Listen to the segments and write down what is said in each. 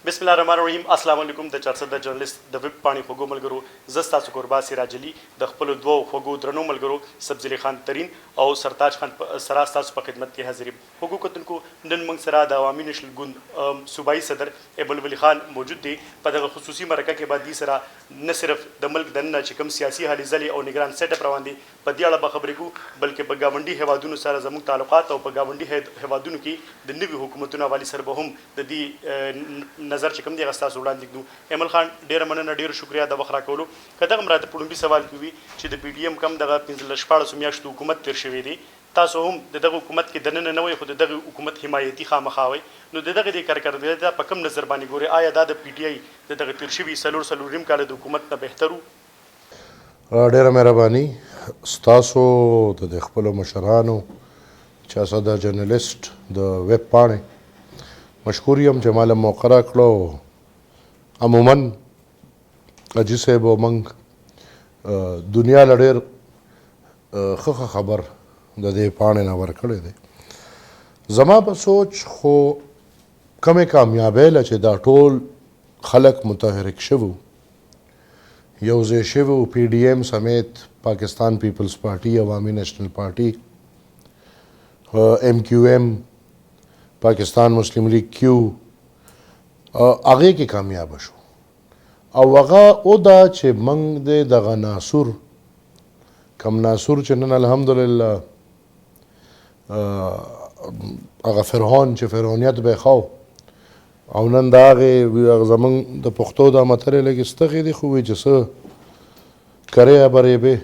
بسم الله الرحمن الرحیم. السلام علیکم. د چارڅه د جرنالست د ویب پاڼې خوږو ملګرو، زه ستاسو کوربا سراج علي د خپلو دوو خوږو درنو ملګرو سبزي علي خان ترین او سرتاج خان سره ستاسو په خدمت کې حاضر یم. خوږو کتونکو، نن موږ سره د عوامي نیشنل ګوند صوبایي صدر ایبل ولي خان موجود دی. په دغه خصوصي مرکه کې به دې سره نه صرف د ملک دننه چې کوم سیاسي هلې ځلې او نگران سیټ اپ روان دي په دې اړه به خبرې کوو، بلکې په ګاونډي هیوادونو سره زموږ تعلقات او په ګاونډي هیوادونو کې د نوي حکومتونو حوالې سره به هم د دې نظر چې کوم دی ستاسو وړاندې کړو. ایمل خان، ډېره مننه، ډېر شکریا د وخت راکولو. که دغه راته په لومړي سوال کې وي چې د پی ډي ایم کم دغه 15 میاشتو حکومت تېر شوی دی، تاسو هم د دغه حکومت کې دننه نه وئ خو د دغه حکومت حمایتي خامخا وئ، نو د دغه د کارکردګۍ په کوم نظر باندې ګورئ؟ آیا دا د پی ټي آی د دغه تېر شوي څلوریم کال د حکومت نه بهتر و؟ ډېره مهرباني ستاسو د خپلو مشرانو چې اسه د جرنالست د ویب پاڼې مشکور یم چې ماله موقع راکړو. عموما حاجي صاحب او موږ دنیا له ډېر ښه خبر د دې پاڼې نه ورکړی دی. زما په سوچ خو کمې کامیابۍ له چې دا ټول خلک متحرک شوي یو ځای شوي و، پی ډي ایم سمیت پاکستان پیپلز پارټي، عوامي نیشنل پارټي، ایم کیو ایم، پاکستان مسلم لیگ کیو، هغې کې کامیابه شو. او هغه او دا چې موږ د دغه ناسور کم ناسور چې نن الحمدلله هغه فرعون چې فرعونیت به خو او نن د هغې زموږ د پښتو دا متل لږ استغې دي خو وایي چې څه کرې برې به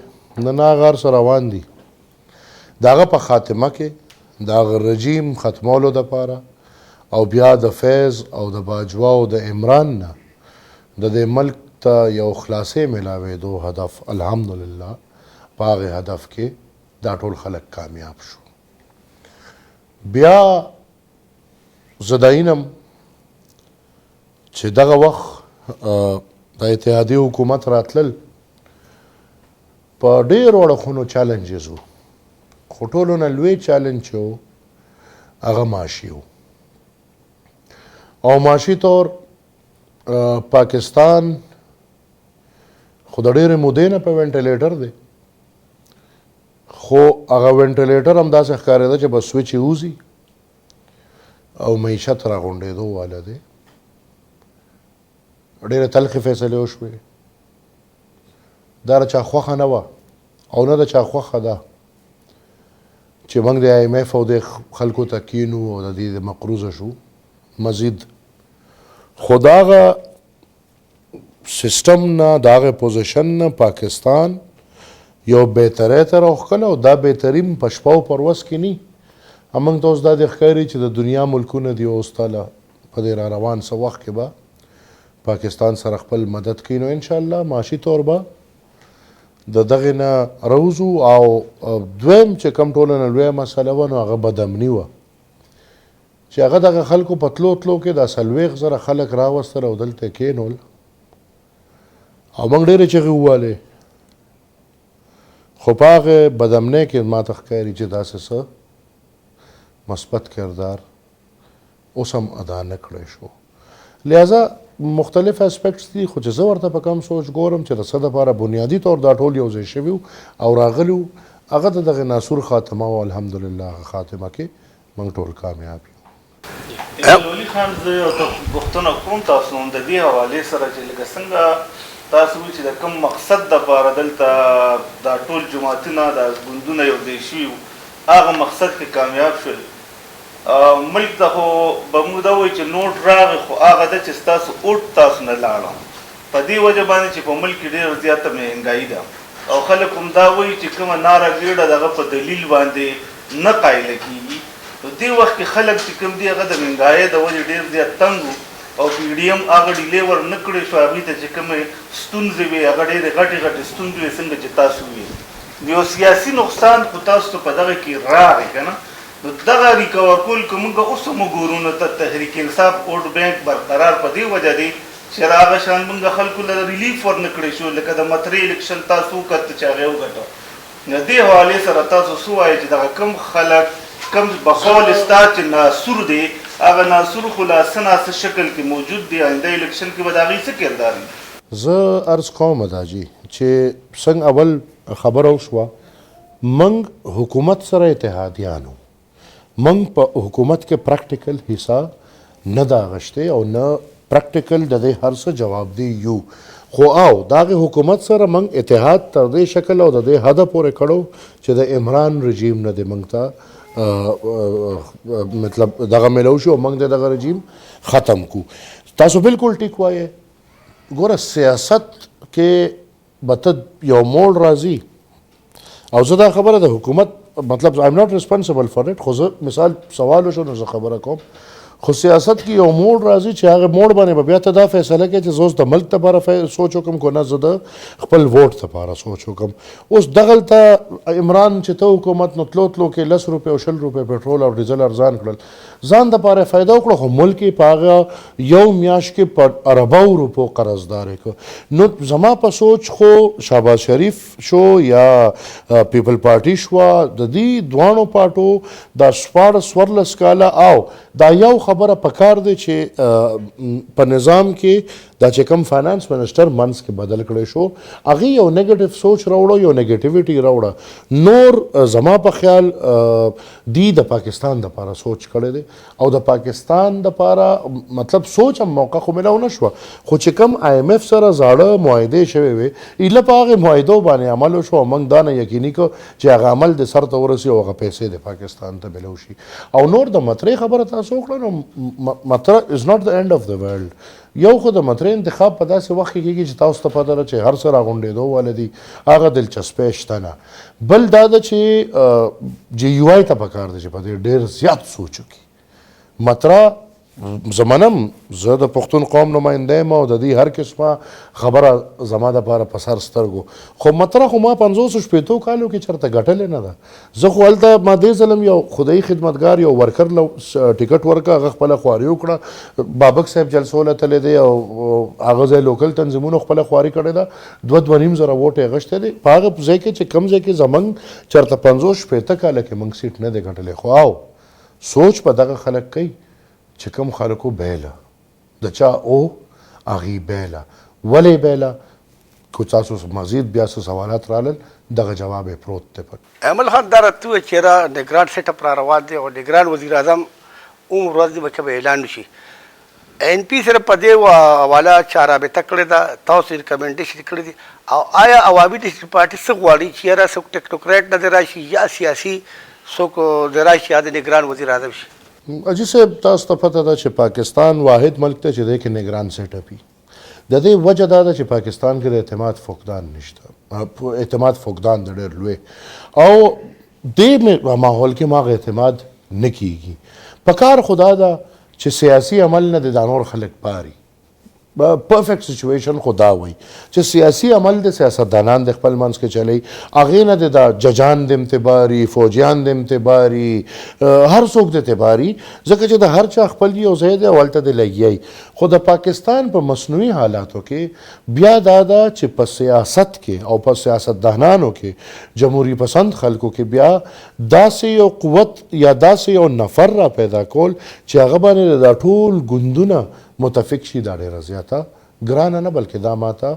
نن هغه هر څه روان دي. د هغه په خاتمه کې د هغه رژیم ختمولو دپاره او بیا د فیض او د باجوا او د عمران نه د دې ملک ته یو خلاصې میلاوېدو هدف، الحمدلله په هغې هدف کې دا ټول خلک کامیاب شو. بیا زه دا ینم چې دغه وخت د اتحادي حکومت راتلل په ډېرو اړخونو چیلنجز و، خو ټولو نه لوی چیلنج چې و هغه معاشي و. او معاشي طور پاکستان خو د ډېرې مودې نه په وینټیلیټر دی، خو هغه وینټیلیټر هم داسې ښکارېده چې بس سویچ یې وځي او معیشت راغونډېدو واله دی. ډېرې تلخې فیصلې وشوې، دا د چا خوښه نه وه او نه د چا خوښه ده چې موږ د آی ایم ایف او د خلکو ته کینو او د دې مقروضه شو مزید. خو د هغه سیسټم نه، د هغې پوزیشن نه پاکستان یو بهتری ته راوښکله او دا بهتري په شپه او پر ورځ کې نه. هموږ ته اوس دا د ښکاري چې د دنیا ملکونه دي اوس تاله په دې را روان څه وخت کې به پاکستان سره خپل مدد کوي، نو انشاءالله معاشي طور به د دغې نه روځو. او دویم چې کوم ټوله نه لویه مسله وه نو هغه بدامني وه چې هغه دغه خلکو په تلو کې دا 40,000 خلک راوستل او دلته کېنول او موږ ډېرې چغې ووهلې، خو په هغې بدامنۍ کې ماته ښکاري چې داسې څه مثبت کردار اوس هم ادا نه کړی شو. لہذا مختلف اسپیکټس دي، خو چې زه ورته په کم سوچ ګورم چې د څه دپاره بنیادي طور دا ټول یو ځای شوي او راغلي وو، هغه د دغې ناسور خاتمه و. الحمدلله هغه خاتمه کې موږ ټول کامیاب یو. ولي خان، زه یو پوښتنه کوم تاسو هم د دې حوالې سره چې لکه څنګه تاسو وایي چې د کوم مقصد دپاره دلته دا ټول جماعتونه دا ګوندونه یو ځای شوي وو، هغه مقصد کې کامیاب شول. ملک ته خو به موږ دا وایو چې نوټ راغی، خو هغه ده چې ستاسو اوټ تاسو نه لاړم په دې وجه باندې چې په ملک کې ډېره زیاته مهنګایي ده او خلک هم دا وایي چې کومه ناره ګېډه دغه په دلیل باندې نه قایله کېږي. په دې وخت کې خلک چې کوم دي هغه د مهنګایۍ د وجې ډېر زیات تنګ وو او پی ډي ایم هغه ډیلې ور نه کړی شو، هغوی ته چې کومې ستونزې وې هغه ډېرې غټې ستونزې وې څنګه چې تاسو وویل. یو سیاسي نقصان خو تاسو ته په دغه کې راغی که نه، نو دغه ریکور کول که موږ اوس هم وګورو نو تحریک انصاف اوټ بینک برقرار په دې وجه دی چې هغه شان موږ خلکو له ریلیف ور نه کړی شو، لکه د مترې الیکشن تاسو وکړه چې هغې وګټه. نو دې حوالې سره تاسو څه وایئ چې دغه کوم خلک کم بقول ستا چې ناسور دی هغه ناصرو خو لا څه ناڅه شکل کې موجود دی آینده الیکشن کې به د هغې څه کردار وي؟ زه عرض کوم دا جی چې څنګه اول خبره وشوه موږ حکومت سره اتحادیانو موږ په حکومت کې پریکټیکل حصہ نه دا اخیستی او نه پریکټیکل د دې هر څه جواب دی یو خو او دغه حکومت سره موږ اتحاد تر دې شکل او د دې حد پورې کړو چې د عمران رژیم نه د موږ ته مطلب دغه ملو شو موږ دغه رژیم ختم کو تاسو بالکل ټیک وایې ګوره سیاست کې به یو موړ راځي او زه دا خبره د حکومت مطلب I'm not responsible for it خو زه مثال سوال وشو نو زه خبره کوم خو سیاست کې یو موړ راځي چې هغه موړ باندې به بیا ته دا فیصله کوي چې زه اوس د ملک دپاره سوچ وکړم که نه زه د خپل ووټ دپاره سوچ وکړم اوس دغلته عمران چې ته حکومت نو تلو کې 10 روپۍ او 20 روپۍ پټرول او ډیزل ارزان کړل ځان دپاره فایده وکړه خو ملک یې په هغه یو میاشت کې په اربو روپو قرضدارې کړ نو زما په سوچ خو شهباز شریف شو یا پیپل پارټي شوه د دې دواړو پارټو دا 14 کاله او دا یو خبره پکار دی چې په نظام کې دا چې کوم فاینانس منسټر منځ کې بدل کړی شو هغې یو نیګیټیو سوچ راوړه یو نیګیټیویټي راوړه نور زما په خیال دی د پاکستان دپاره سوچ کړی دی او د پاکستان دپاره مطلب سوچ هم موقع خو میلاو نه شوه خو چې کوم IMF سره زاړه معاهدې شوې وې ایله په هغې معاهدو باندې عمل وشو او موږ دا نه یقیني کړو چې هغه عمل د سر ته ورسي او هغه پیسې د پاکستان ته میلاو شي او نور د مطرې خبره تاسو وکړه نو مطرح از ناٹ د اینډ اف د ورلډ یو خو د مطرح انتخاب په داسې وخت کې کېږي چې تاسو ته پته ده چې هر څه راغونډېدو والا دي هغه دلچسپۍ شته نه بل دا ده چې GUI ته پکار دی چې په دې ډېر زیات سوچ وکړي مطرح زمانم زه د پښتون قوم نماینده یم او د دې هر قسمه خبره زما دپاره په سر سترګو خو مطرح خو ما 560 کالو کې چېرته ګټلې نه ده زه خو هلته ما دې ظلم یو خدایي خدمتګار یو ورکر له ټیکټ ورکړه هغه خپله خواري وکړه بابک صاحب جلسو له تللی دی او هغه ځای لوکل تنظیمونو خپله خواري کړې ده 2.5 زره ووټ یې اخیستی دی په هغه ځای کې چې کوم ځای کې زموږ چېرته 560 کاله کې موږ سیټ نه دی ګټلی خو او سوچ په دغه خلک کوي چې کوم خلکو بیله د چا او هغې بیله ولې بیله که تاسو مزید بیا څه سوالات رالل دغه جواب یې پروت دی احمد خان دا راته وویل چې را نګران سیټ اپ را روان دی او نګران وزیر اعظم ورځ دی به اعلان وشي NP سره په دې حواله چا رابطه کړې ده تاسو ریکمنډیشن کړی دي او آیا عوامي نیشنل پارټي څه غواړي چې یاره څوک ټیکنوکریټ نه دی راشي یا سیاسي څوک دی راشي یا د نګران وزیر اعظم شي اجي صاحب تاسو ته پته ده چې پاکستان واحد ملک دی چې دی کې نگران سیټ اپ وي د دې وجه دا ده چې پاکستان کې د اعتماد فقدان نشته اعتماد فقدان د ډېر لوی او دې ماحول کې ما اعتماد نه کیږي پکار خدا دا چې سیاسي عمل نه د نور خلک پاري پرفیکټ سچویشن خدا وای چې سیاسي عمل د سیاستدانان د خپل منځ کې چلی هغې نه د ججان د امتباري فوجیان د امتباري هر څوک د اعتباري ځکه چې د هر چا خپل یو ځای دی او هلته د لګیایي خو د پاکستان په مصنوعي حالاتو کې بیا دا ده چې په سیاست کې او په سیاستدانانو کې جمهوری پسند خلکو کې بیا داسې یو قوت یا داسې یو نفر را پیدا کول چې هغه باندې دا ټول ګوندونه متفق شي دا ډېره زیاته ګرانه نه بلکې دا ماته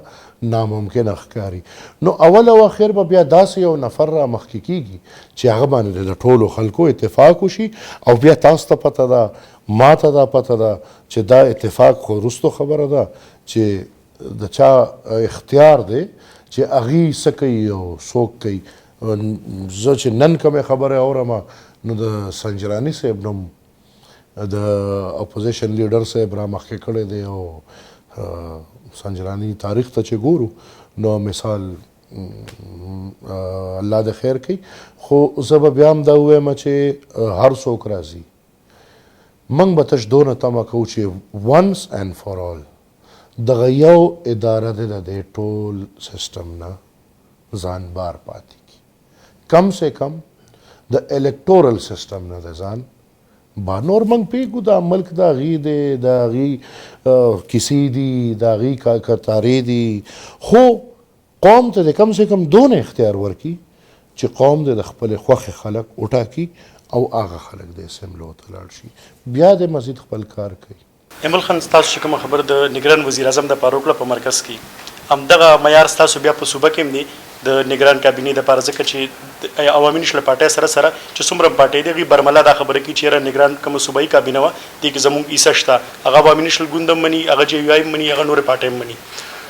ناممکنه ښکاري نو اول او اخر به بیا داسې یو نفر را مخکې کیږي چې هغه باندې د ټولو خلکو اتفاق وشي او بیا تاسو ته پته ده ما ته دا پته ده چې دا اتفاق خو وروستو خبره ده چې د چا اختیار دی چې هغې څه کوي او څوک کوي زه چې نن کومې خبرې اورم نو د سنجراني صاحب نوم د اپوزیشن لیډر صاحب را مخکې کړی دی او سنجراني تاریخ ته چې ګورو نو مثال الله د خیر کوي خو زه به بیا هم دا ووایم چې هر څوک راځي موږ به تش دونه تمه کوو چې ونس اینډ فار آل دغه یو اداره دی د دې ټول سیسټم نه ځان بار پاتې کړي کم سے کم د الیکټورل سیسټم نه د ځان با نور موږ پیږو دا ملک د هغې دی د هغې کیسې دي د هغې کارتارې دي خو قوم ته د کم سے کم دونه اختیار ورکړي چې قوم د خپلې خوښې خلک وټاکي او هغه خلک د اسمبلو ته لاړ شي بیا د مزید خپل کار کوي. ایمل خان تاسو چې کومه خبر د نگران وزیر اعظم د پاروکړه په مرکز کې همدغه معیار تاسو بیا په صوبه کې دی د نگران کابینې د پاره ځکه چې عوامي نشله پارټي سره چې څومره پارټي دی برملا دا خبره کی چې نگران کوم صوبایي کابینه و دي کې زموږ ایسه شته هغه عوامي نشل ګوندم مني هغه جی یو آی مني هغه نور پارټي مني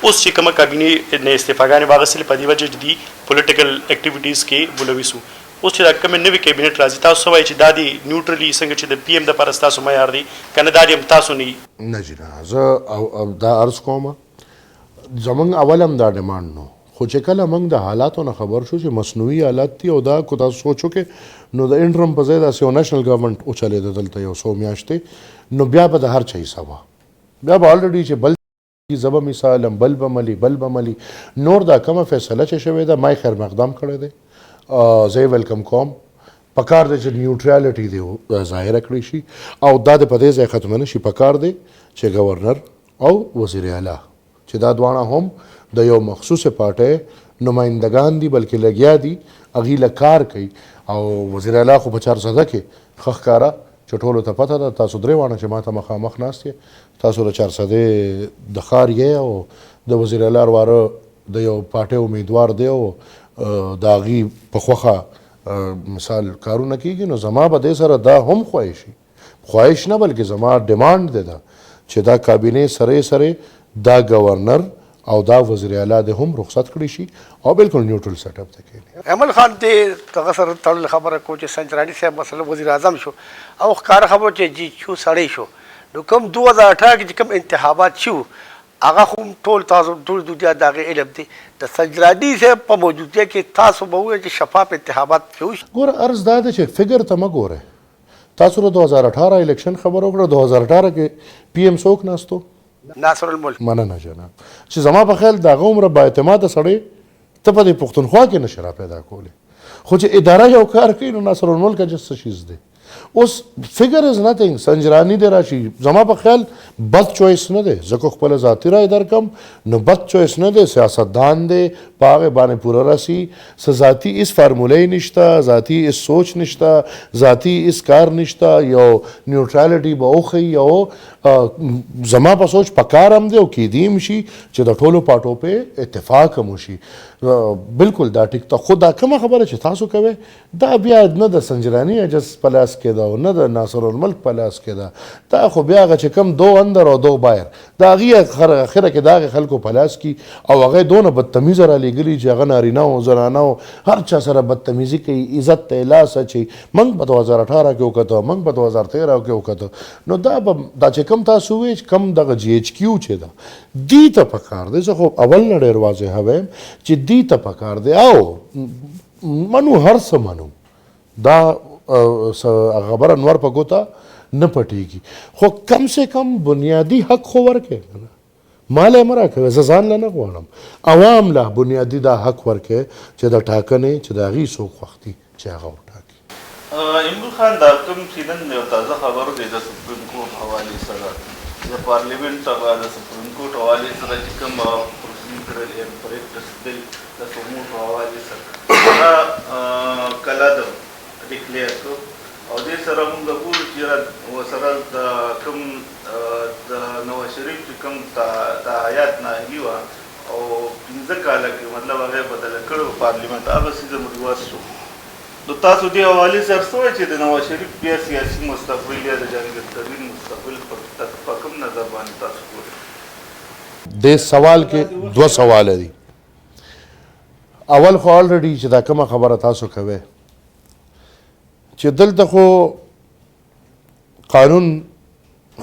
اوس چې کومه کابینې نه استفاګانې واغسل په دی وجه دي پولیټیکل اکټیویټیز کې بولوي سو اوس چې دا کوم نوې کابینټ راځي تاسو وایي چې دا دی نیوټرلی څنګه چې د پی ایم د پر تاسو معیار دی کنه دا دی تاسو نه جنا زه او دا عرض کوم زمونږ اولم دا ډیماند نو خو چې کله موږ د حالاتو نه خبر شو چې مصنوعي حالات دي او دا کو تاسو سوچو کې نو د انټرم په ځای داسې یو نېشنل ګورنمنټ وچلېده دلته یو څو میاشتې نو بیا به د هر چا حصه وه بیا به الریډي چې بل زبه مثال بل به ملي نور دا کومه فیصله چې شوې ده ما خیر مقدم کړی دی زه ویلکم کوم پکار دی چې نیوټرالټي دی ظاهره کړی شي او دا د په دې ځای ختمه نه شي پکار دی چې گورنر او وزیر اعلی چې دا دواړه هم د یو مخصوص پارټۍ نمائندگان دي بلکې لګیا دي هغوی له کار کوي او وزیر اعلی خو په 400 کې ښه ښکاره چې ټولو ته پته ده تاسو درې واړه چې ما ته مخامخ ناست یې تاسو د 400 د ښار یې او د وزیر اعلی واره د یو پارټۍ امیدوار دی او د هغوی په خوښه مثال کارونه کیږي نو زما به دې سره دا هم خواهش نه بلکې زما ډیمانډ دی دا چې دا کابینې سره دا گورنر او دا وزیر اعلی د هم رخصت کړی شي او بالکل نیوټرل سیټ اپ ته کېږي. ایمل خان دې دغه سره تړل خبره کو چې سنجرانی صاحب مثلا وزیر اعظم شو او ښکاره خبره چې جی شو سړی شو نو کوم 2018 کې کوم انتخابات شو هغه خو ټول تاسو ټول دنیا د هغې علم دی د سنجرانی صاحب په موجودیت کې تاسو به ووایئ چې شفاف انتخابات شوي. ګوره عرض دا ده چې فګر ته مه ګورئ تاسو د 2018 الیکشن خبره وکړه 2018 کې پی ایم څوک ناستو ناصر الملک مننه جناب چې زما په خیال د هغه عمره با اعتماده سړی ته په دې پښتونخوا کې نشي را پیدا کولی خو چې اداره یو کار کوي نو ناصر الملک جس څه چیز دی اوس فګر از نثینګ سنجرانی دی راشي زما په خیال بد چویس نه دی زه خپل ذاتي رای درکم نو بد چویس نه دی سیاستدان دی په هغې باندې پوره راسي څه ذاتي هېڅ فارمولې نشته ذاتي هېڅ سوچ نشته ذاتي هېڅ کار نشته یو نیوټرالټي به وښیي او زما په سوچ په کار هم دی او کیدی هم شي چې د ټولو پارټو په اتفاق هم وشي بالکل دا ټیک ته خو دا کومه خبره چې تاسو کوئ دا بیا نه د سنجرانی اجز په لاس کې ده او نه د ناصر الملک په لاس کې ده دا خو بیا هغه چې کم دو اندر او دو بایر د هغې اخره کې د هغې خلکو په لاس کې او هغې دونه بدتمیزه رالیږلي چې هغه نارینه او زنانه او هر چا سره بدتمیزي کوي عزت ته یې لاس اچوي موږ په 2018 کې وکړه موږ په 2013 کې وکړه نو دا چې کم تاسو وایئ کم دغه جی ایچ کیو چې ده دې ته پکار دی زه خو اول نه ډېر واضح وایم چې دې ته پکار دی او منو هر څه منو دا خبره نور په ګوته نه پټېږي خو کم سے کم بنیادي حق خو ورکړې مال یې مه راکوې زه ځان له نه غواړم عوام له بنیادي دا حق ورکړې چې د ټاکنې چې د هغې څوک خوښ دي چې هغه وټاکي. عمران خان دا کوم چې نن یو تازه خبر دی د سپریم کورټ حوالې سره د پارلیمنټ هغه د سپریم کورټ حوالې سره چې کوم پروسیډرل اینډ پریکټس بل د سموټ حوالې سره دا کله د ډیکلیئر کړو او دې سره موږ ګورو چې ورسره د کوم د نواز شریف چې کوم د حیات ناهلي وه او 15 کاله کې مطلب هغه بدله کړو پارلیمنت هغه څیزه مریواز شو نو تاسو دې حوالې سره څه وایئ چې د نواز شریف بیا سیاسي مستقبل یا د جهانګیر ترین مستقبل په کوم نظر باندې تاسو ګورئ؟ دې سوال کې دوه سواله دي اول خو الریډي چې دا کومه خبره تاسو کوئ چې دلته خو قانون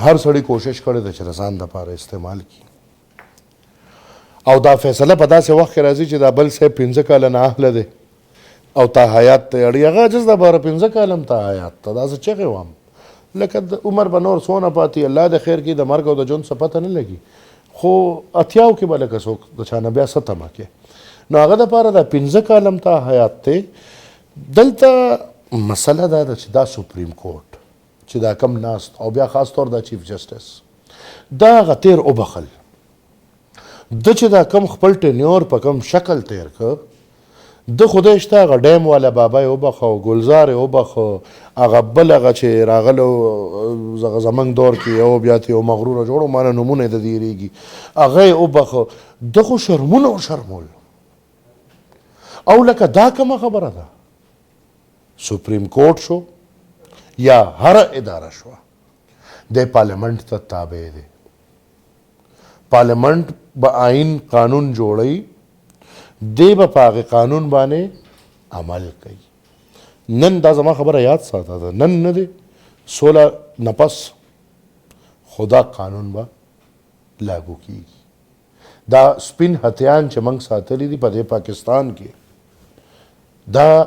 هر سړی کوشش کړی ده چې د ځان دپاره استعمال کړي او دا فیصله په داسې وخت کې راځي چې دا بل صاحب 15 کاله نااهله دی او تا حیات ته اړي هغه جز دپاره 15 کاله هم تا حیات ته دا زه چغې وام لکه د عمر به نور څونه پاتې الله د خیر کې د مرګ او د ژوند څه پته نه لګي خو اتیاو کې به لکه څوک د چا نه بیا څه تمه کې نو هغه دپاره دا 15 کاله هم تا حیات دی دلته مسله دا ده چې دا سپریم کورټ چې دا کم ناست او بیا خاص طور دا چیف جسټس دا هغه تیر وبخل د چې دا کم خپل ټینیور په کم شکل تیر که د خدای شته هغه ډیم والا بابا یې وبخه او ګلزار یې وبخه هغه بل هغه چې راغلو زمونږ دور کې یو بیا ته یو مغروره جوړو مانه نومونه یې د دې هېرېږي هغه یې وبخه ده خو شرمونه وشرمول او لکه دا کومه خبره ده سپریم کورټ شو یا هر اداره شوه د پارلیمنټ ته تابع دی پارلیمنټ به آئین قانون جوړوي دی به په هغې قانون باندې عمل کوي نن دا زما خبره یاد ساته ده نن نه دی سوله نه پس خو دا قانون به لاګو کیږي دا سپین هتیان چې موږ ساتلي دي په دې پاکستان کې دا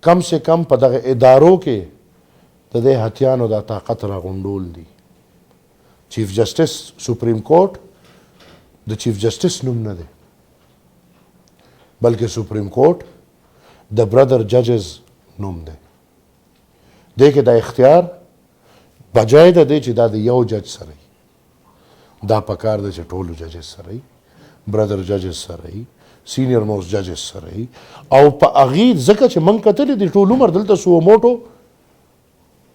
کم سے کم په دغه ادارو کې د دې هتیانو دا طاقت راغونډول دي چیف جسټس سپریم کورټ د چیف جسټس نوم نه دی بلکې سپریم کورټ د برادر ججز نوم دی دې کې دا اختیار بجای د دې چې دا د یو جج سره دا پکار دی چې ټولو ججز سره برادر ججز سره سینیر موست ججز سره او په هغې ځکه چې موږ کتلې دي ټول عمر دلته سو موټو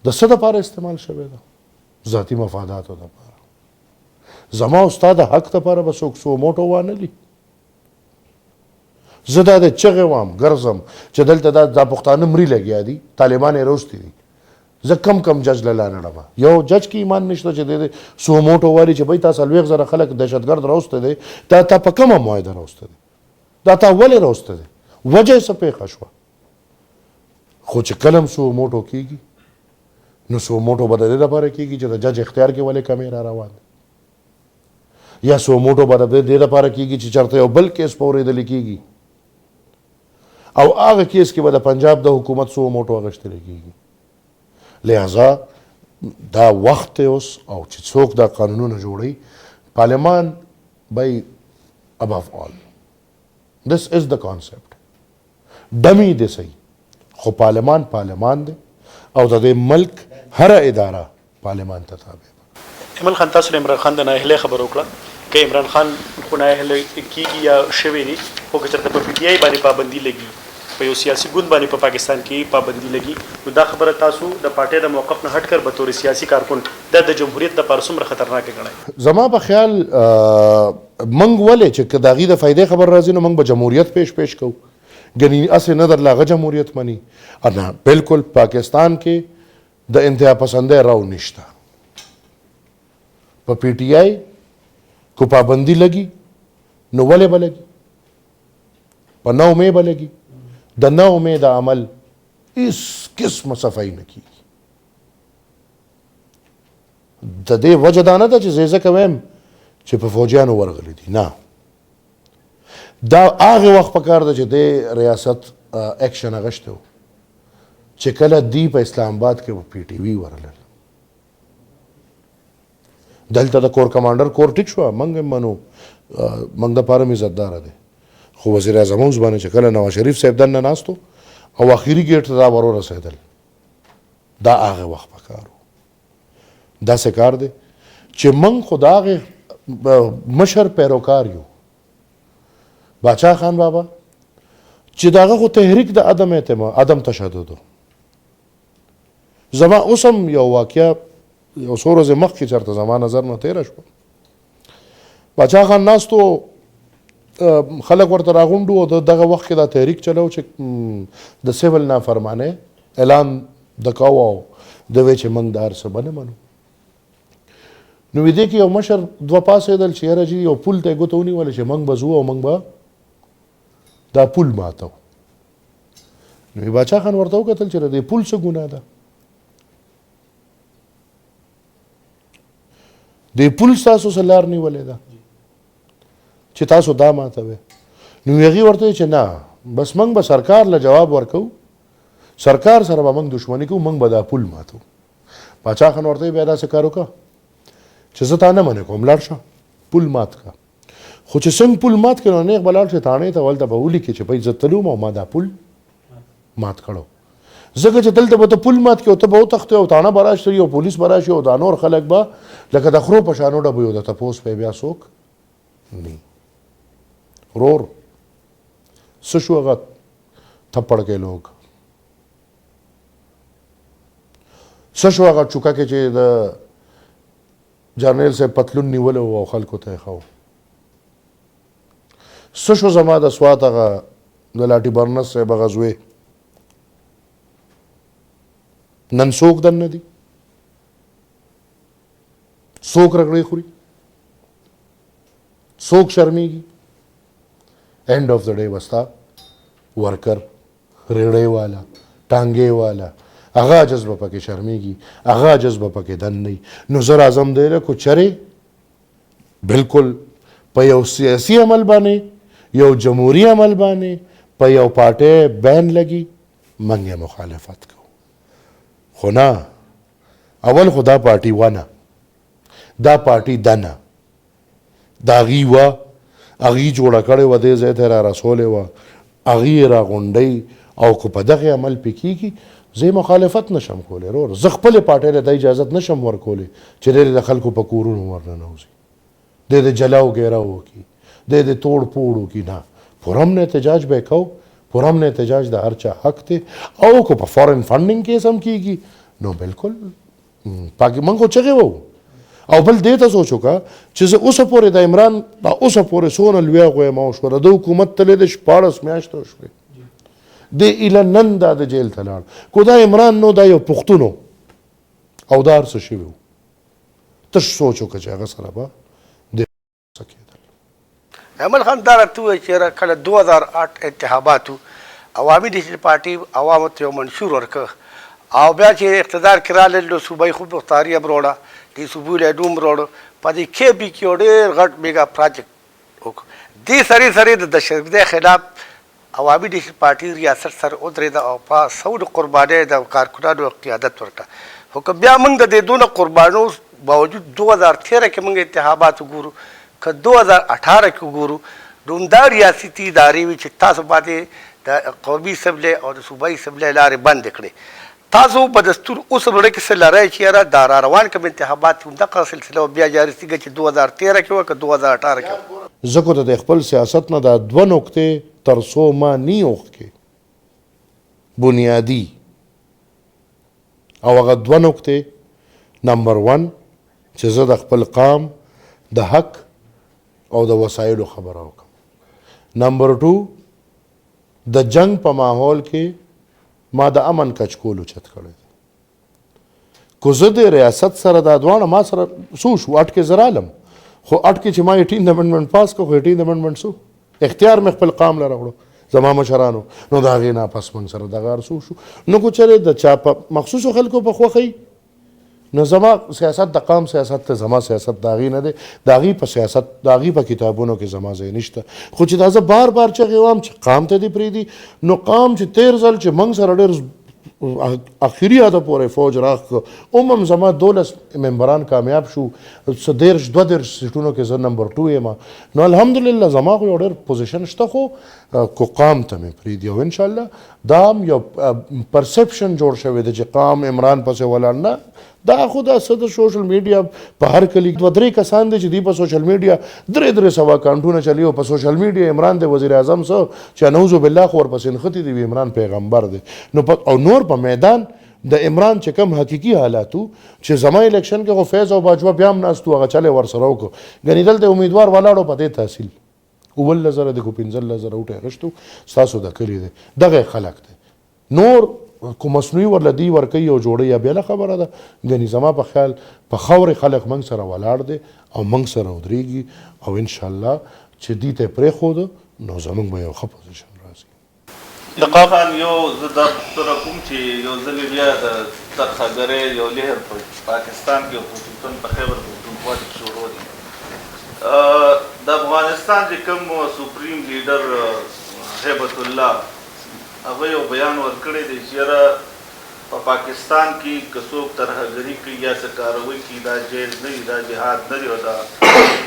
د څه دپاره استعمال شوی ده ذاتي مفاداتو دپاره زما او ستا د حق دپاره به څوک سو موټو وانه لي زه دا د چغې وام ګرځم چې دلته دا پښتانه مري لګیا دي طالبان یې روستي دي زه کم کم جج له لا نړم یو جج کې ایمان نشته چې د سو موټو وایي چې بھائی تا 40,000 خلک دهشتګرد روسته دی تا په کومه معاهده روسته دی دا تا ولې روسته دی وجه یې څه پیښه شوه خو چې کله هم سو موټو کېږي نو سو موټو به د دې لپاره کېږي چې د جج اختیار کې ولې کمې را روان دی یا سو موټو به د دې لپاره کېږي چې چېرته یو بل کیس په اورېدلې کېږي او هغه کیس کې به د پنجاب د حکومت سو موټو اخیستلی کېږي لہذا دا وخت دی اوس او چې څوک دا قانونونه جوړوي پارلیمان by above all this is the concept ډمي دی صحیح خو پارلیمان دی او د دې ملک هر اداره پارلیمان ته تابع ده ایمل خان تاسو عمران خان د ناهیلۍ خبر وکړه که عمران خان خو ناهیلی کېږي یا شوی دی خو که چېرته په پي ټي آی باندې پابندي لګي په یو سیاسي ګوند باندې په پاکستان کې پابندي لګي نو دا خبره تاسو د پارټۍ د موقف نه هټ کر به طور سیاسي کارکن دا د جمهوریت دپاره څومره خطرناکه ګڼئ زما په خیال موږ ولې چې که د هغې د فایدې خبر راځي نو موږ به جمهوریت پیش کوو ګنې هسې نه درله هغه جمهوریت مني نه بلکل پاکستان کې د انتها پسندۍ راو نشته په پی ټي آی کو پابندي لګي نو ولې به لګي په نو مې به لګي د نو مې د عمل هېڅ قسمه صفایي نه کېږي د دې وجه دا نه ده چې زه ځکه وایم چې په فوجیانو ورغلي دي نه دا هغه وخت په کار ده چې د ریاست اکشن اخیستی و چې کله دی په اسلام آباد کې په پی ټي وي ورغلل دلته د کور کمانډر کور ټیک شوه موږ هم منو موږ دپاره مې عزتداره دی خو وزیر اعظم اوس باندې چې کله نواز شریف صاحب دننه ناست او اخري ګیټ ته دا ورورسېدل دا هغه وخت په کار و داسې کار دی چې موږ خو د هغې مشر پیروکار یو باچا خان بابا چې د هغه خو تحریک د عدم تشدد زما اوس هم یو واقعه یو څو ورځې مخکې چېرته زما نظر نه تېره شوه باچا خان ناستو خلک ورته راغونډ وو د دغه وخت کې دا تحریک چلو چې د سیول نافرمانۍ اعلان د کوو او د وی چې موږ د هر څه به نه منو نو دې کې یو مشر دوه پاسېدل چې یاره جي یو پل ته یې ګوته ونیوله چې موږ به ځو او موږ به دا پل ماتو نو باچا خان ورته وکتل چې د دې پل څه ګناه ده دې پل ستاسو څه لار نیولې ده چې تاسو دا ماتوئ نو هغې ورته ویل چې نه بس موږ به سرکار له جواب ورکوو سرکار سره به موږ دښمني کوو موږ به دا پل ماتو باچا خان ورته بیا داسې کار وکړه چې زه تا نه منې کوم لاړ شه پل مات کړه خو چې څنګه پل مات کړه نو نیغ به لاړ شي تاڼې ته هلته به ولیکې چې بھائی زه تلوم او ما دا پل مات کړو ځکه چې دلته به ته پل مات کړې او ته به وتښتې او تاڼه به راشي او پولیس به راشي او دا نور خلک به لکه د خرو په شانو ډبوي او د تپوس به بیا څوک نه ورور څه شو هغه थप्पड़ के लोग सशो هغه چوکا کې چې د جرنیل سے پتلون نیولو او خلکو ته خو سشو زما د سوات هغه د لاټي برنس سے بغزوي نن څوک دن دي څوک رګړې خوري څوک شرمېږي एंड ऑफ द डे वस्ता वर्कर रेड़े वाला टांगे वाला هغه جذبه پکې شرمېږي هغه جذبه پکې دن نه نو زر اعظم دی کو چره بالکل په یو سیاسي عمل باندې یو جمهوریت عمل باندې په یو پارټي بین لګي منګه مخالفت کو خو نه اول خدا پارټي ونه دا پارټي دنه دا غیوا اغي جوړه کړې و دې ځای ته را رسولې و اغي را غونډي او کو په دغه عمل پکېږي زه مخالفت نشم کولای ورور زه خپل پارټي له اجازه نشم ورکولای چې د خلکو په کورونو ورننه وځي د جلاو ګیراو کی د توڑ پوړو کی نه پرم نه احتجاج به کو پرم نه احتجاج د هر چا حق ته او کو په فورن فندینګ کې سم کیږي نو بالکل پاکي منګو چغه وو او بل دې ته سوچو کا چې زه اوسه پورې د عمران دا اوسه پورې سونه لوي غوې ما شو د حکومت تل د 14 میاشتو شوې د اله نن دا د جیل تلاړ کو دا عمران نو دا یو پښتونو او دار څه شي وو تش سوچو کا چې هغه سره به د سکیدل عمل خان دار ته چې کله 2008 انتخاباتو عوامي ډیشل پارټي عوامو ته منشور ورکړ او بیا چې اقتدار کړل نو صوبای خو مختاری ابروړه د صوبول دوم روړ په دې کې بي کې ډېر غټ میگا پروجیکټ دې سری د دهشتګردۍ خلاف عوامي ډیشل پارټي ریاست سره ودرېد او په سعود قربانۍ د کارکونانو قیادت ورکړه خو که بیا موږ د دې دونه قربانو باوجود 2013 کې موږ انتخابات وګورو که 2018 کې وګورو دومدار ریاستي ادارې وي چې تاسو باندې د قومي اسمبلی او د صوبایي اسمبلی لارې بند کړې تاسو په دستور اوس وړه کې سره چې را دار روان کوم انتخابات هم د سلسله بیا جاری سیګه چې 2013 کې وکړه 2018 کې زکو ته د خپل سیاست نه د دوه نقطې ترسو ما نیوخ کې بنیادی او هغه دوه نقطې نمبر 1 چې زه د خپل قام د حق او د وسایلو خبره وکم نمبر 2 د جنگ په ماحول کې ما د امن کچکول چت کړی کو زه د ریاست سره دا دوانه ما سره سو شو اټکې زرالم خو اټکې چې ما 18 امندمنت پاس کو 18 امندمنت سو اختیار مې خپل قام لره وړو زما مشرانو نو دا غینا پس من سره دغه سو شو نو کو چره د چا په مخصوصو خلکو په خوخی نو زما سیاست د قام سیاست ته زما سیاست داغي نه دی داغي په سیاست داغي په کتابونو کې زما ځای نشته خو چې دا زه بار بار چغوام چې قام ته دی پریدي نو قام چې 13 ځل چې منګ سره ډېر اخیری اته پورې فوج راخ زما 12 ممبران کامیاب شو صدر 2 سټونو کې زه نمبر 2 یم نو الحمدلله زما خو ډېر پوزیشن شته خو کو قام ته مې پریدي او ان شاء الله دا یو پرسپشن جوړ شوی دی چې قام عمران پسې ولاړ نه دا خو دا څه د سوشل میډیا په هر کلی 2-3 کسان دي چې دی په سوشل میډیا 3 سوا اکاونټونه چلی او په سوشل میډیا عمران د وزیر اعظم سو چې نعوذ بالله خو ورپسې نختی دی عمران پیغمبر دی نو او نور په میدان د عمران چې کوم حقيقي حالاتو چې زما الیکشن کې خو فیض او باجوه بیا هم ناستو هغه چلے ورسره وکړو غنی دلته امیدوار ولاړو په دې تحصیل اول نظر د کو 15,000 وټه غشتو تاسو د کلی دی دغه خلق دی نور کو مصنوعي ورلدی ورکی او جوړي یا بل خبره ده غنی زما په خیال په خور خلق منګ سره ولاړ دي او منګ سره ودرېږي او ان شاء الله چې دې ته پرې خو نو زمونږ به یو ښه پوزیشن راځي لقاخان یو زدا تر کوم چې یو ځل بیا د ترخګره یو لهر په پاکستان کې خصوصا په خیبر پختونخوا کې شروع دي د افغانستان د کوم سپریم لیډر هیبت الله هغه یو بیان ورکړی دی چې په پاکستان کې کڅوک ترهګری کوي یا څه کاروي کوي دا جیل نه دی دا جهاد نه دی او دا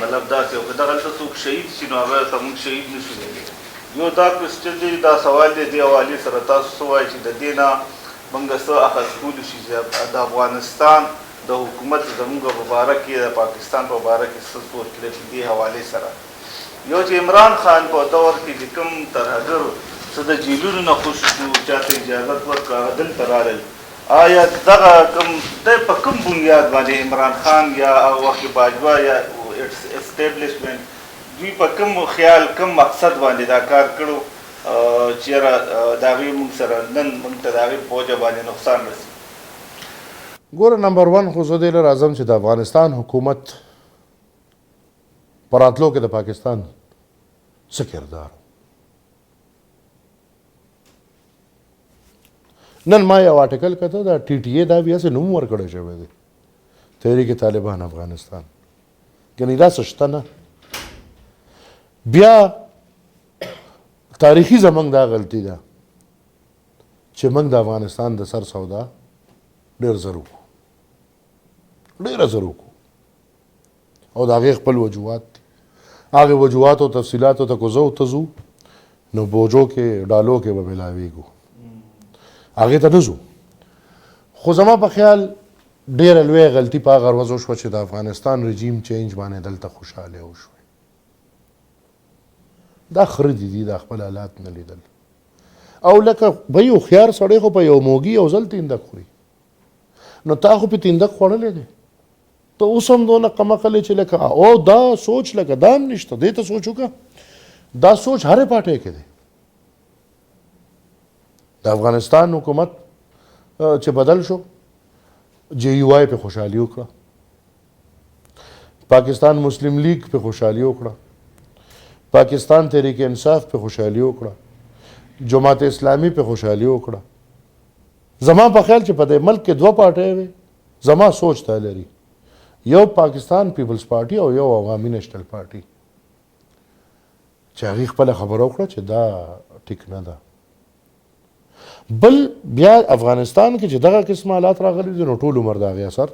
مطلب داسې او که دغلته څوک شهید شي نو هغه ته موږ شهید نشو ویلی یو دا کوسچن دی دا سوال دی دې حوالې سره تاسو څه وایئ چې د دې نه موږ څه اخذ کولی شي چې د افغانستان د حکومت زموږ په باره کې د پاکستان په باره کې څه سوچ کړی دې حوالې سره یو چې عمران خان په دور کې د کوم ترهګرو څه د جیلونو نه خوشي شو چاته اجازت ورکړه هغه دلته رالل آیا دغه کوم دی په کوم بنیاد باندې عمران خان یا هغه وخت باجوه یا اسټیبلیشمنټ دوی په کوم خیال کوم مقصد باندې دا کار کړو چې یاره د هغې موږ سره نن موږ ته د هغې په وجه باندې نقصان رسي ګوره نمبر 1 خو زه دې له راځم چې د افغانستان حکومت په راتلو کې د پاکستان څه کردار نن ما یو آرټیکل کته دا ټي ټي اے دا بیا څه نوم ورکړی شوی دی تحریک طالبان افغانستان یعنې دا څه شته نه بیا تاریخي زمونږ دا غلطي ده چې موږ د افغانستان د سر سودا ډېر زر وکړو ډېره زر وکړو او د هغې خپل وجوهات دي هغې وجوهاتو تفصیلاتو ته که زه ورته ځو نو بوجو کې ډالو کې به میلاویږو هغې ته نه ځو خو زما په خیال ډېره لویه غلطي په هغه ورځ وشوه چې د افغانستان رژیم چینج باندې دلته خوشحاله وشوه دا خره دي دا خپل حالات نه لیدل او لکه به یو هوښیار سړی خو په یو موږي یو ځل تیندک خوري نو تا خو په تیندک خوړلی دی ته اوس هم دونه قمقلې چې لکه او دا سوچ لکه دا هم نشته دې ته سوچ وکړه دا سوچ هرې پارټۍ کې دی د افغانستان حکومت چې بدل شو جے یو آی په خوشحالي وکړه پاکستان مسلم لیگ په خوشحالي وکړه پاکستان تحریک انصاف په خوشحالي وکړه جماعت اسلامي په خوشحالي وکړه زما په خیال چې په دې ملک کې دوه پارټۍ وي زما سوچ ته لري یو پاکستان پیپلز پارټي او یو عوامي نیشنل پارټي چې هغې خپله خبره وکړه چې دا ټیک نه ده بل بیا افغانستان کې چې دغه قسم حالات راغلي دي نو ټول عمر د هغې اثر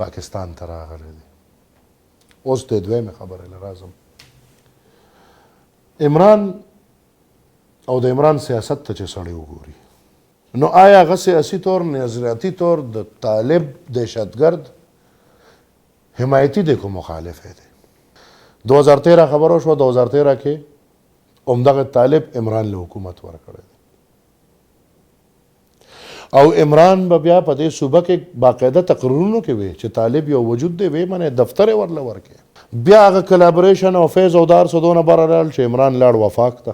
پاکستان ته راغلی دی اوس د دویمې خبرې له راځم عمران او د عمران سیاست ته چې سړی وګوري نو آیا هغه سیاسي طور نظریاتي طور د طالب دهشتګرد حمایتي دی که مخالف دی 2013 خبره شوه 2013 کې همدغه طالب عمران له حکومت ورکړی او عمران به بیا په دې صوبه کې باقاعده تقریرونو کې وي چې طالب یو وجود دی وی منې دفتر یې ورله ورکړي بیا هغه کلابریشن او فیض او دار سدونه بره لاړ چې عمران لاړ وفاق ته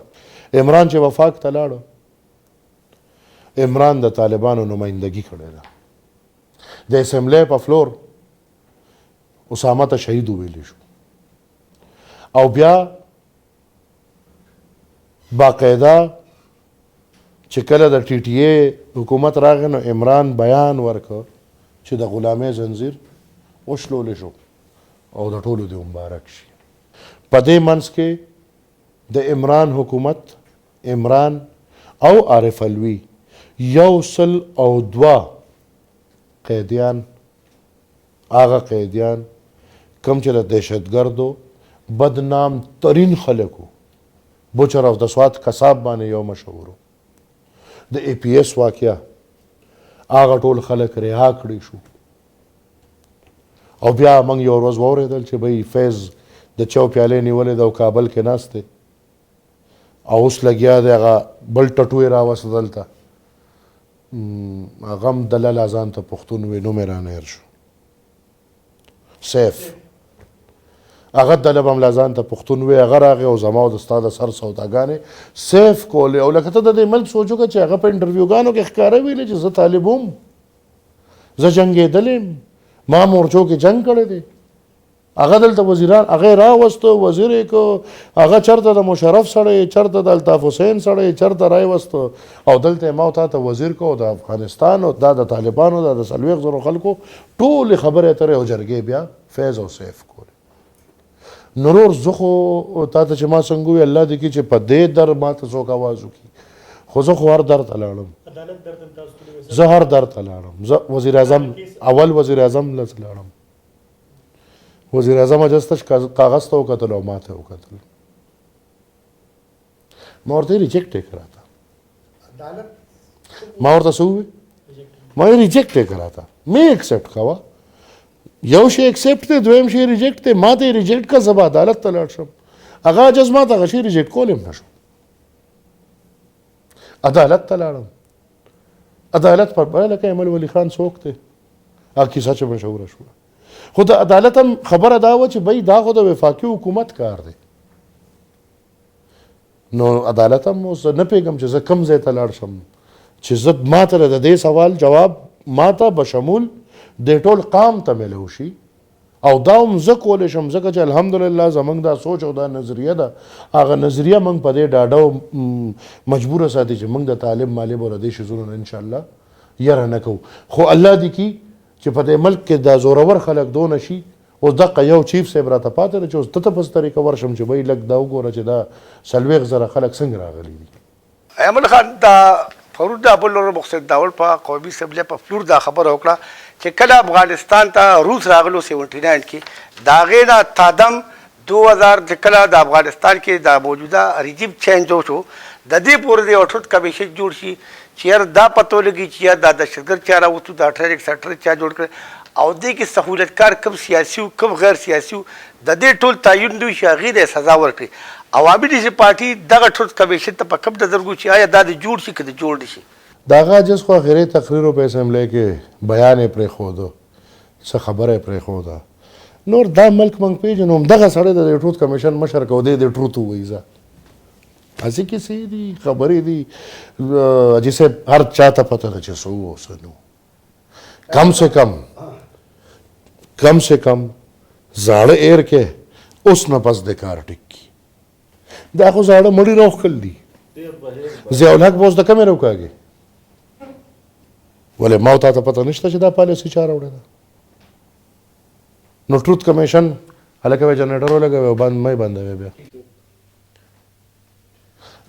عمران چې وفاق ته لاړو عمران د طالبانو نمایندګي کړې ده د اسمبلی په فلور اسامه ته شهید ویلی شو او بیا باقاعده چې کله د ټي ټي اے حکومت راغی نو عمران بیان ورکړ چې د غلامۍ زنځیر وشلولی شو او د ټولو دې مبارک شي په دې منځ کې د عمران حکومت عمران او عارف الوی 102 قیدیان هغه قیدیان کوم چې د دهشتګردو بدنام ترین خلکو بوچر اف د سوات کساب باندې یو مشهورو د ای پی ایس واقعه هغه ټول خلک رها کړي شو او بیا موږ یو ورځ واورېدل چې بهی فیض د چو پیالې نیولې ده او کابل کې ناست دی او اوس لګیا دی هغه بل ټټو یې راوسته دلته هغه هم دلل ځان ته پښتون وي نوم یې رانهیر شو سیف هغه دلب هم ځان ته پښتون وي هغه راغی او زما او د ستا د سر سوداګانې سیف کولې او لکه ته د دې ملک سوچ وکړه چې هغه په انټرویوګانو کې ښکاره ویلې چې زه طالب وم زه جنګېدلی یم ما مورچو کې جنګ کړی دی هغه دلته وزیران هغه راوستو وزیر یې کو هغه چرته د مشرف سړی چرته د الطاف حسین سړی چرته راوستو او دلته ما تا ته وزیر کو د افغانستان او دا د طالبانو دا د 40,000 خلکو ټولې خبرې اترې او جرګې بیا فیض او سیف کولې نورور زه خو تا ته چې ما څنګه وي الله دې کړي چې په دې در ما ته څوک اواز وکړي خو زه خو هر در ته لاړم زه هر در ته لاړم زه وزیر اعظم اول وزیر اعظم له لاړم وزیر اعظم اجازه کاغذ ته وکتل او ما ته وکتل ما ورته ریجیکټ یې کړه تا ما ورته څه وویل ما یې ریجیکټ یې کړه تا مې ایکسپټ کوه یو شی ایکسپټ دی دویم شی ریجیکټ دی ما ته یې ریجیکټ کړه زه به عدالت ته لاړ شم هغه عجز ما ته هغه شی ریجیکټ کولی هم نه شم عدالت ته لاړم. عدالت پر لکه ایمل ولی خان څوک دی؟ هغه کیسه چې مشهوره شوه. خو د عدالت هم خبره دا وه چې بی دا خو د وفاقي حکومت کار دی. نو عدالت هم اوس نه پوهېږم چې زه کوم ځای ته لاړ شم چې زه ماته د دې سوال جواب ماته بشمول د ټول قام ته میلو شي او دا هم زه کولی شم ځکه چې الحمدلله زموږ دا سوچ او دا نظریه ده هغه نظریه موږ په دې ډاډه مجبوره ساتي چې موږ د طالب مالب او د دې شیزونو نه انشاءالله یره نه کوو. خو الله دې کي چې په دې ملک کې دا زورور خلک دونه شي. اوس دقه یو چیف صاحب راته پاتې دی چې اوس ته په څه طریقه ورشم چې بی لږ دا وګوره چې دا 40,000 خلک څنګه راغلي دي. ایمل خان دا فرود ابوالنور مقصد داول په قومي اسمبلی په فلور دا خبره وکړه چې کله افغانستان ته روس راغلو 79 کې د هغې نه تادم 2000 چې کله د افغانستان کې د موجوده رژیم چینج وشو د دې پورې د یو ټوټ کمیشن جوړ شي چې یار دا پته ولګي چې یار دا دهشتګرد چا راوستو دا ټریک سیکټر چا جوړ کړی او دې کې سهولتکار کم سیاسي او کم غیر سیاسي د دې ټول تعین دوی چې هغې ته سزا ورکړي. عوامي ډیسي پارټي دغه ټول کمیشن ته په کوم نظر ګوري چې آیا دا د جوړ شي که د جوړ نه شي؟ د هغه جز خو آخري تقریرو په اسمبلی کې بیان یې پرېښوده څه خبره یې پرېښوده. نور دا ملک موږ پېژنو همدغه سړی د دې ټروت کمیشن مشر که دی د ټروت ووایي زه هسې کیسې دي خبرې دي. حاجي صاحب هر چا ته پته ده چې څه وو څه نه وو. کم سے کم زاړه ایر کې اوس نه پس د کار ټیک کی. دا خو زاړه مړي راوښکل دي. ضیاءالحق به اوس د کمې راوکاږي ولې ما ته پته نشته چې دا پالیسي چا راوړې ده. نو ټروت کمیشن هلکه به جنریټر ولګوي او مې بندوي بیا.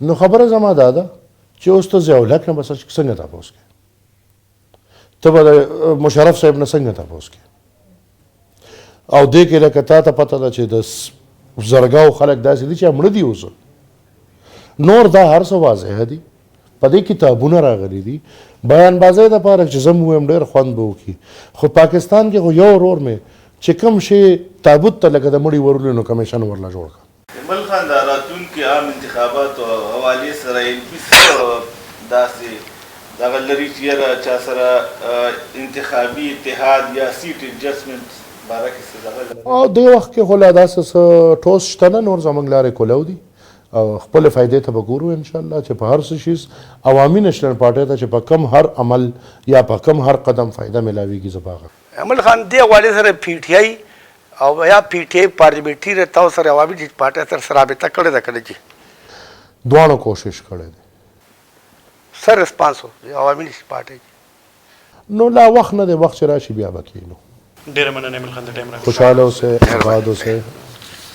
نو خبره زما دا ده چې اوس ته ضیاءالحق نه بس څنګه تپوس کوې؟ ته به د مشرف صاحب نه څنګه تپوس کوې؟ او دې کې لکه تا ته پته ده چې د زرګاو خلک داسې دي چې مړه دي اوس. نور دا هر څه واضحه دي په دې کتابونه راغلي دي بیان بازۍ دپاره چې زه م ووایم ډېر خوند به وکړي. خو پاکستان کې خو یو ورور مې چې کوم شی تابوت ته لکه د مړي ورولي نو کمیشن ورله جوړ کړه. ایمل خان د راتلونکي عام انتخاباتو حوالې سره ایم پي داسې دغه لري چې یاره چا سره انتخابي اتحاد یا سیټ ایډجسټمنټ او دې وخت کې خو لا داسې څه ټوس شته نه. نور زموږ لارې کولو دي او خپلې فایدې ته به ګورو انشاءالله چې په هر څه شیز عوامي نیشنل پارټۍ ته چې په کم هر عمل یا په کم هر قدم فایده میلاویږي زه به هغه. ایمل خان دې حوالې سره پی ټي آی او یا پی ټي آی پارلیمنټري رتاو سره عوامي پارټۍ سره رابطه کړې ده کله چې دواړو کوشش کړی دی سر ریسپانس و عوامي پارټۍ. نو لا وخت نه دی وخت چې راشي بیا به کینو. ډېره مننه ایمل خان د ټایم راکړې. خوشحاله اوسئ آباد اوسئ.